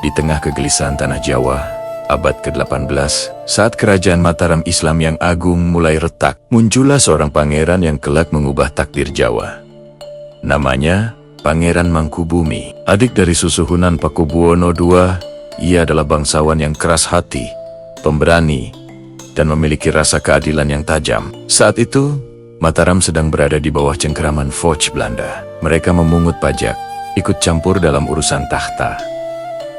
Di tengah kegelisahan tanah Jawa, abad ke-18, saat kerajaan Mataram Islam yang agung mulai retak, muncullah seorang pangeran yang kelak mengubah takdir Jawa. Namanya Pangeran Mangkubumi, adik dari Susuhunan Pakubuwono II. Ia adalah bangsawan yang keras hati, pemberani, dan memiliki rasa keadilan yang tajam. Saat itu, Mataram sedang berada di bawah cengkeraman Foch Belanda. Mereka memungut pajak, ikut campur dalam urusan tahta,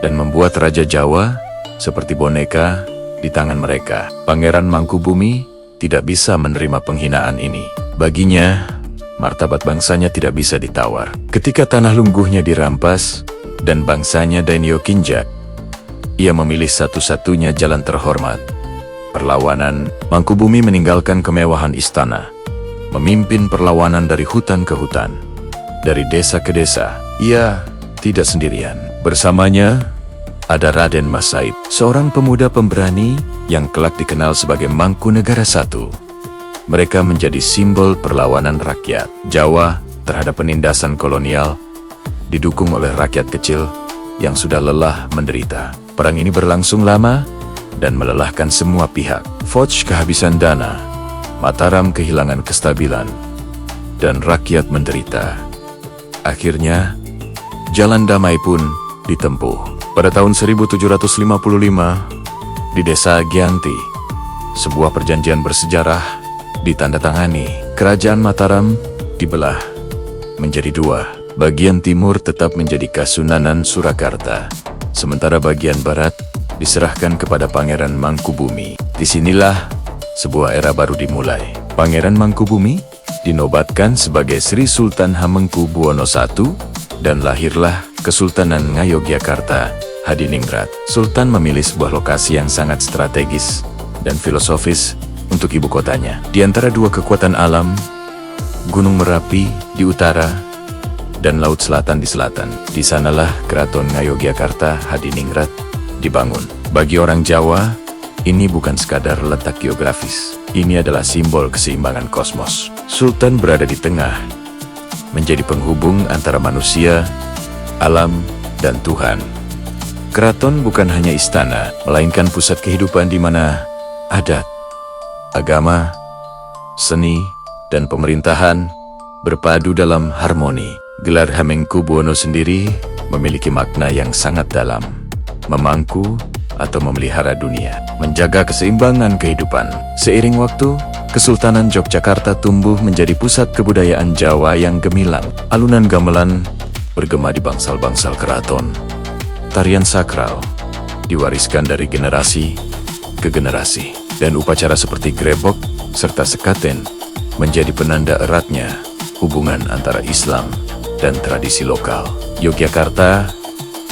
dan membuat Raja Jawa seperti boneka di tangan mereka. Pangeran Mangkubumi tidak bisa menerima penghinaan ini. Baginya, martabat bangsanya tidak bisa ditawar. Ketika tanah lungguhnya dirampas dan bangsanya Dainyo Kinjak, ia memilih satu-satunya jalan terhormat, perlawanan. Mangkubumi meninggalkan kemewahan istana, memimpin perlawanan dari hutan ke hutan, dari desa ke desa. Ia tidak sendirian. Bersamanya ada Raden Mas Said, seorang pemuda pemberani yang kelak dikenal sebagai Mangkunegara I. Mereka menjadi simbol perlawanan rakyat Jawa terhadap penindasan kolonial, didukung oleh rakyat kecil yang sudah lelah menderita. Perang ini berlangsung lama dan melelahkan semua pihak. Foch kehabisan dana, Mataram kehilangan kestabilan, dan rakyat menderita. Akhirnya, jalan damai pun ditempuh. Pada tahun 1755, di desa Gianti, sebuah perjanjian bersejarah ditandatangani. Kerajaan Mataram dibelah menjadi dua. Bagian timur tetap menjadi Kasunanan Surakarta, sementara bagian barat diserahkan kepada Pangeran Mangkubumi. Disinilah sebuah era baru dimulai. Pangeran Mangkubumi dinobatkan sebagai Sri Sultan Hamengkubuwono I, dan lahirlah Kesultanan Ngayogyakarta, Hadiningrat. Sultan memilih sebuah lokasi yang sangat strategis dan filosofis untuk ibu kotanya. Di antara dua kekuatan alam, Gunung Merapi di utara dan Laut Selatan di selatan. Di sanalah Keraton Ngayogyakarta Hadiningrat dibangun. Bagi orang Jawa, ini bukan sekadar letak geografis. Ini adalah simbol keseimbangan kosmos. Sultan berada di tengah, menjadi penghubung antara manusia, alam, dan Tuhan. Keraton bukan hanya istana, melainkan pusat kehidupan di mana adat, agama, seni, dan pemerintahan berpadu dalam harmoni. Gelar Hamengkubuwono sendiri memiliki makna yang sangat dalam. Memangku atau memelihara dunia, menjaga keseimbangan kehidupan. Seiring waktu, Kesultanan Yogyakarta tumbuh menjadi pusat kebudayaan Jawa yang gemilang. Alunan gamelan bergema di bangsal-bangsal keraton. Tarian sakral diwariskan dari generasi ke generasi, dan upacara seperti grebok serta sekaten menjadi penanda eratnya hubungan antara Islam dan tradisi lokal. Yogyakarta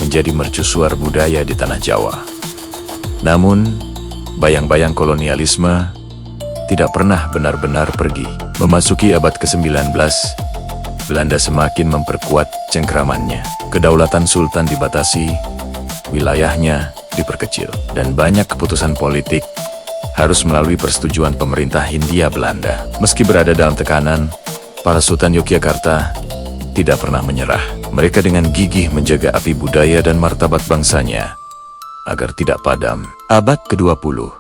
menjadi mercusuar budaya di tanah Jawa. Namun, bayang-bayang kolonialisme tidak pernah benar-benar pergi. Memasuki abad ke-19, Belanda semakin memperkuat cengkeramannya. Kedaulatan Sultan dibatasi, wilayahnya diperkecil, dan banyak keputusan politik harus melalui persetujuan pemerintah Hindia Belanda. Meski berada dalam tekanan, para Sultan Yogyakarta tidak pernah menyerah. Mereka dengan gigih menjaga api budaya dan martabat bangsanya agar tidak padam. Abad ke-20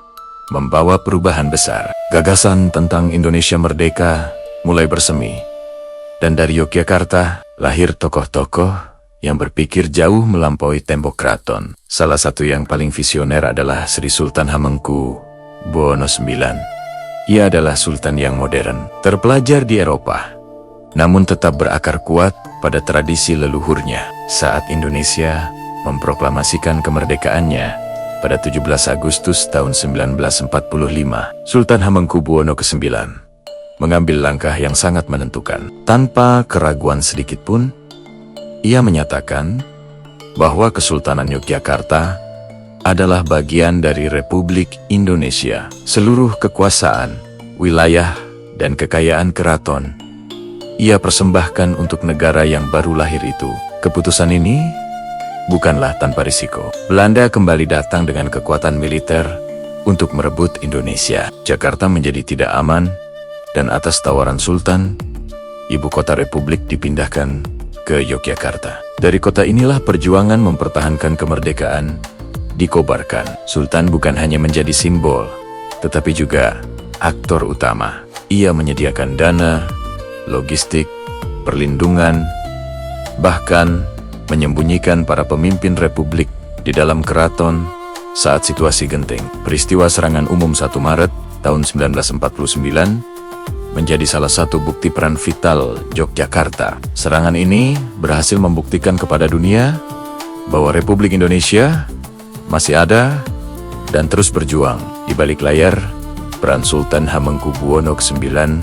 membawa perubahan besar. Gagasan tentang Indonesia merdeka mulai bersemi, dan dari Yogyakarta lahir tokoh-tokoh yang berpikir jauh melampaui tembok keraton. Salah satu yang paling visioner adalah Sri Sultan Hamengkubuwono IX. Ia adalah sultan yang modern, terpelajar di Eropa, namun tetap berakar kuat pada tradisi leluhurnya. Saat Indonesia memproklamasikan kemerdekaannya pada 17 Agustus tahun 1945, Sultan Hamengkubuwono IX mengambil langkah yang sangat menentukan. Tanpa keraguan sedikit pun, ia menyatakan bahwa Kesultanan Yogyakarta adalah bagian dari Republik Indonesia. Seluruh kekuasaan, wilayah, dan kekayaan keraton ia persembahkan untuk negara yang baru lahir itu. Keputusan ini bukanlah tanpa risiko. Belanda kembali datang dengan kekuatan militer untuk merebut Indonesia. Jakarta menjadi tidak aman, dan atas tawaran Sultan, ibu kota Republik dipindahkan ke Yogyakarta. Dari kota inilah perjuangan mempertahankan kemerdekaan dikobarkan. Sultan bukan hanya menjadi simbol, tetapi juga aktor utama. Ia menyediakan dana, logistik, perlindungan, bahkan menyembunyikan para pemimpin republik di dalam keraton saat situasi genting. Peristiwa serangan umum 1 Maret tahun 1949 menjadi salah satu bukti peran vital Yogyakarta. Serangan ini berhasil membuktikan kepada dunia bahwa Republik Indonesia masih ada dan terus berjuang. Di balik layar, peran Sultan Hamengkubuwono IX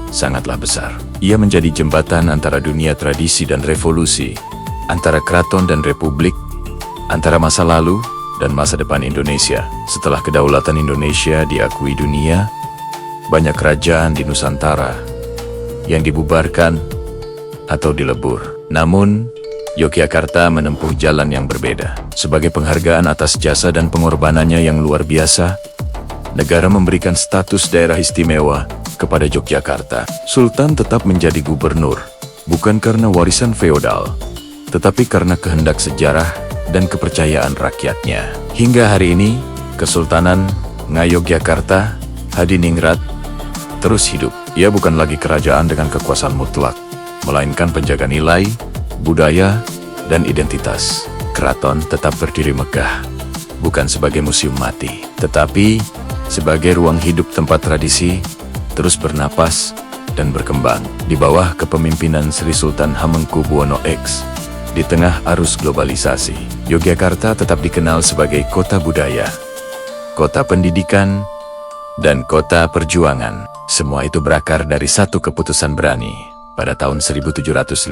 sangatlah besar. Ia menjadi jembatan antara dunia tradisi dan revolusi, antara keraton dan republik, antara masa lalu dan masa depan Indonesia. Setelah kedaulatan Indonesia diakui dunia, banyak kerajaan di Nusantara yang dibubarkan atau dilebur. Namun, Yogyakarta menempuh jalan yang berbeda. Sebagai penghargaan atas jasa dan pengorbanannya yang luar biasa, negara memberikan status daerah istimewa kepada Yogyakarta. Sultan tetap menjadi gubernur, bukan karena warisan feodal, tetapi karena kehendak sejarah dan kepercayaan rakyatnya. Hingga hari ini, Kesultanan Ngayogyakarta Hadiningrat terus hidup. Ia bukan lagi kerajaan dengan kekuasaan mutlak, melainkan penjaga nilai, budaya, dan identitas. Keraton tetap berdiri megah, bukan sebagai museum mati, tetapi sebagai ruang hidup tempat tradisi terus bernapas dan berkembang. Di bawah kepemimpinan Sri Sultan Hamengkubuwono X, di tengah arus globalisasi, Yogyakarta tetap dikenal sebagai kota budaya, kota pendidikan, dan kota perjuangan. Semua itu berakar dari satu keputusan berani pada tahun 1755,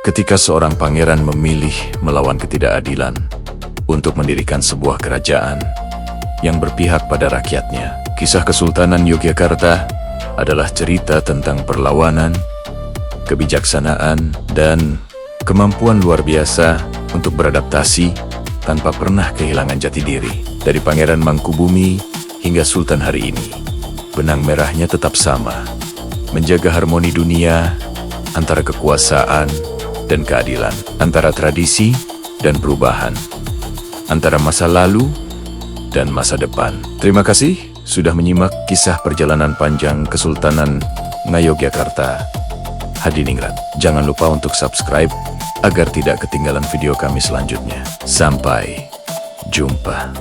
ketika seorang pangeran memilih melawan ketidakadilan untuk mendirikan sebuah kerajaan yang berpihak pada rakyatnya. Kisah Kesultanan Yogyakarta adalah cerita tentang perlawanan, kebijaksanaan, dan kemampuan luar biasa untuk beradaptasi tanpa pernah kehilangan jati diri. Dari Pangeran Mangkubumi hingga Sultan hari ini, benang merahnya tetap sama, menjaga harmoni dunia antara kekuasaan dan keadilan, antara tradisi dan perubahan, antara masa lalu dan masa depan. Terima kasih sudah menyimak kisah perjalanan panjang Kesultanan Ngayogyakarta Hadiningrat. Jangan lupa untuk subscribe agar tidak ketinggalan video kami selanjutnya. Sampai jumpa.